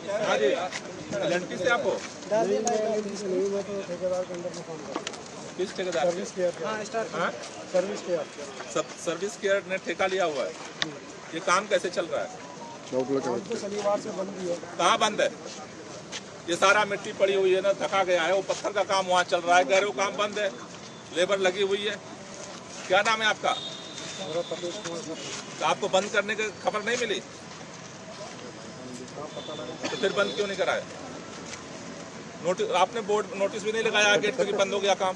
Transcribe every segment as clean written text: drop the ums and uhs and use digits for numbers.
हाँ जी, एलएनटी से आप हो? नहीं, मैं तो ठेकेदार के अंदर में काम करता हूँ। किस ठेकेदार? Service care. हाँ? Service care. सर्विस केयर ने ठेका लिया हुआ है। ये काम कैसे चल रहा है? काम तो शनिवार से बंद ही है। कहाँ बंद है? ये सारा मिट्टी पड़ी हुई है ना, थका गया है। वो पत्थर का काम वहाँ चल रहा है, गैरो काम बंद है, लेबर लगी हुई है। क्या नाम है आपका? मेरा तपेश कुमार सर। तो आपको बंद करने की खबर नहीं मिली? पता लगा। तो फिर बंद क्यों नहीं कराया? नोटिस आपने बोर्ड नोटिस भी नहीं लगाया गेट पे कि बंद हो गया काम।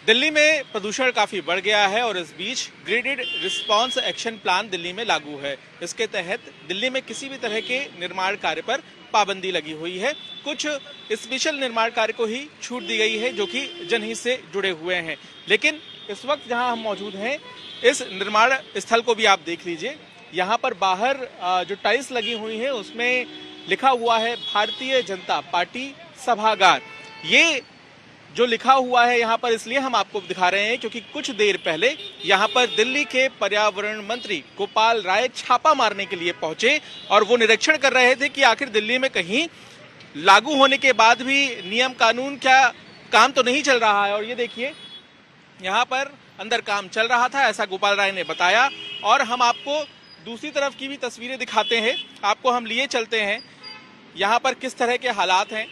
दिल्ली में प्रदूषण काफी बढ़ गया है और इस बीच graded response action plan Delhi में लागू है। इसके तहत दिल्ली में किसी भी तरह के निर्माण कार्य पर पाबंदी लगी हुई है। कुछ स्पेशल निर्माण कार्य को ही छूट दी गई है जो कि जनहित से जुड़े हुए हैं। लेकिन इस वक्त जहां हम मौजूद हैं, इस निर्माण स्थल को भी आप देख लीजिए। यहाँ पर बाहर जो टाइल्स लगी हुई है उसमें लिखा हुआ है भारतीय जनता पार्टी सभागार। ये जो लिखा हुआ है यहाँ पर इसलिए हम आपको दिखा रहे हैं क्योंकि कुछ देर पहले यहाँ पर दिल्ली के पर्यावरण मंत्री गोपाल राय छापा मारने के लिए पहुंचे और वो निरीक्षण कर रहे थे कि आखिर दिल्ली में कहीं लागू होने के बाद भी नियम कानून क्या काम तो नहीं चल रहा है। और ये देखिए यहाँ पर अंदर काम चल रहा था, ऐसा गोपाल राय ने बताया। और हम आपको दूसरी तरफ की भी तस्वीरें दिखाते हैं, आपको हम लिए चलते हैं यहाँ पर किस तरह के हालात हैं।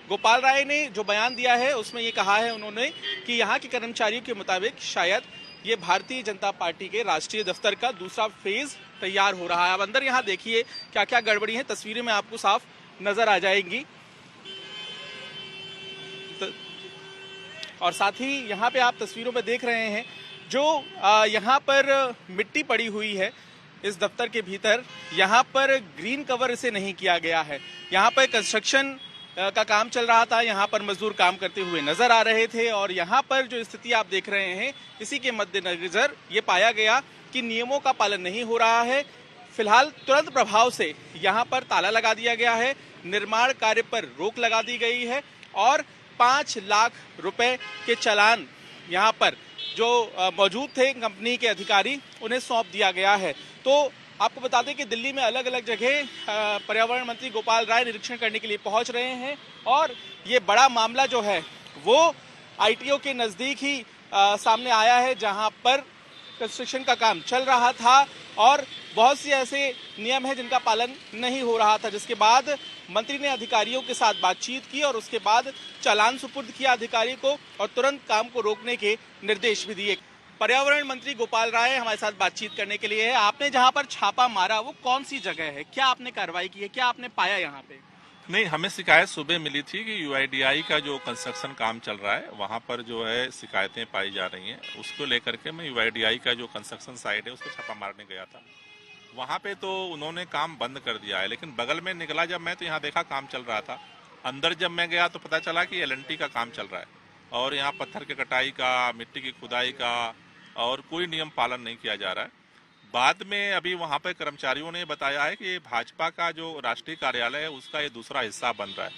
गोपाल राय ने जो बयान दिया है उसमें ये कहा है उन्होंने कि यहाँ के कर्मचारियों के मुताबिक शायद ये भारतीय जनता पार्टी के राष्ट्रीय दफ्तर का दूसरा फेज तैयार हो रहा है। अब अंदर यहाँ देखिए क्या क्या गड़बड़ी है, तस्वीरें में आपको साफ नजर आ जाएंगी। और साथ ही यहाँ पे आप तस्वीरों में देख रहे हैं जो यहाँ पर मिट्टी पड़ी हुई है इस दफ्तर के भीतर, यहाँ पर ग्रीन कवर इसे नहीं किया गया है। यहाँ पर कंस्ट्रक्शन का काम चल रहा था, यहाँ पर मजदूर काम करते हुए नजर आ रहे थे और यहाँ पर जो स्थिति आप देख रहे हैं इसी के मद्देनजर ये पाया गया कि नियमों का पालन नहीं हो रहा है। फिलहाल तुरंत प्रभाव से यहाँ पर ताला लगा दिया गया है, निर्माण कार्य पर रोक लगा दी गई है और 5 लाख रुपए के चालान यहाँ पर जो मौजूद थे कंपनी के अधिकारी उन्हें सौंप दिया गया है। तो आपको बता दें कि दिल्ली में अलग अलग जगह पर्यावरण मंत्री गोपाल राय निरीक्षण करने के लिए पहुंच रहे हैं और ये बड़ा मामला जो है वो आईटीओ के नज़दीक ही सामने आया है जहां पर कंस्ट्रक्शन का काम चल रहा था और बहुत से ऐसे नियम हैं जिनका पालन नहीं हो रहा था, जिसके बाद मंत्री ने अधिकारियों के साथ बातचीत की और उसके बाद चालान सुपुर्द किया अधिकारी को और तुरंत काम को रोकने के निर्देश भी दिए। पर्यावरण मंत्री गोपाल राय हमारे साथ बातचीत करने के लिए है। आपने जहां पर छापा मारा वो कौन सी जगह है, क्या आपने कार्रवाई की है, क्या आपने पाया यहाँ पे? नहीं, हमें शिकायत सुबह मिली थी कि यूआईडीआई का जो कंस्ट्रक्शन काम चल रहा है वहाँ पर जो है शिकायतें पाई जा रही हैं। उसको लेकर के मैं यूआईडीआई का जो कंस्ट्रक्शन साइट है उसको छापा मारने गया था। वहाँ पे तो उन्होंने काम बंद कर दिया है, लेकिन बगल में निकला जब मैं तो यहाँ देखा काम चल रहा था। अंदर जब मैं गया तो पता चला कि एलएनटी का काम चल रहा है और यहाँ पत्थर की कटाई का, मिट्टी की खुदाई का और कोई नियम पालन नहीं किया जा रहा है। बाद में अभी वहाँ पे कर्मचारियों ने बताया है कि भाजपा का जो राष्ट्रीय कार्यालय है उसका ये दूसरा हिस्सा बन रहा है।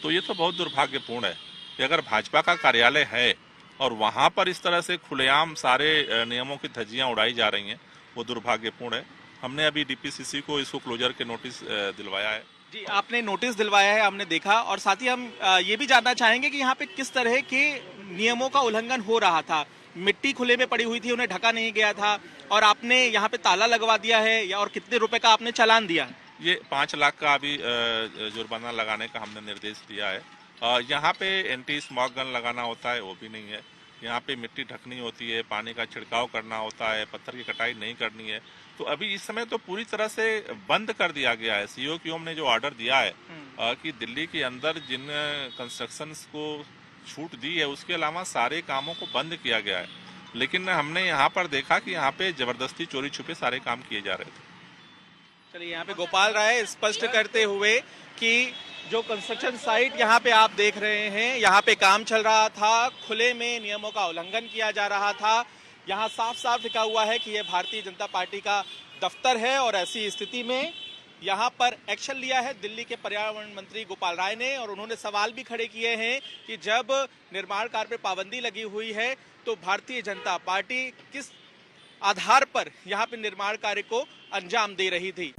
तो ये तो बहुत दुर्भाग्यपूर्ण है कि अगर भाजपा का कार्यालय है और वहाँ पर इस तरह से खुलेआम सारे नियमों की धज्जियाँ उड़ाई जा रही हैं, वो दुर्भाग्यपूर्ण है। हमने अभी डीपीसीसी को इसको क्लोजर के नोटिस दिलवाया है। जी, आपने नोटिस दिलवाया है, हमने देखा। और साथ ही हम ये भी जानना चाहेंगे कि यहाँ पे किस तरह के नियमों का उल्लंघन हो रहा था। मिट्टी खुले में पड़ी हुई थी, उन्हें ढका नहीं गया था और आपने यहाँ पे ताला लगवा दिया है या और कितने रुपए का आपने चालान दिया? ये 5 लाख का अभी जुर्माना लगाने का हमने निर्देश दिया है। यहाँ पे एंटी स्मॉग गन लगाना होता है, वो भी नहीं है। यहाँ पे मिट्टी ढकनी होती है, पानी का छिड़काव करना होता है, पत्थर की कटाई नहीं करनी है। तो अभी इस समय तो पूरी तरह से बंद कर दिया गया है। सीओ क्यूएम ने जो ऑर्डर दिया है कि दिल्ली के अंदर जिन कंस्ट्रक्शंस को छूट दी है उसके अलावा सारे कामों को बंद किया गया है। लेकिन हमने यहाँ पर देखा कि यहाँ पे जबरदस्ती चोरी छुपे सारे काम किए जा रहे थे। चलिए, यहाँ पे गोपाल राय स्पष्ट करते हुए कि जो कंस्ट्रक्शन साइट यहाँ पे आप देख रहे हैं, यहाँ पे काम चल रहा था, खुले में नियमों का उल्लंघन किया जा रहा था। यहाँ साफ साफ लिखा हुआ है कि यह भारतीय जनता पार्टी का दफ्तर है और ऐसी स्थिति में यहाँ पर एक्शन लिया है दिल्ली के पर्यावरण मंत्री गोपाल राय ने। और उन्होंने सवाल भी खड़े किए हैं कि जब निर्माण कार्य पर पाबंदी लगी हुई है तो भारतीय जनता पार्टी किस आधार पर यहाँ पे निर्माण कार्य को अंजाम दे रही थी।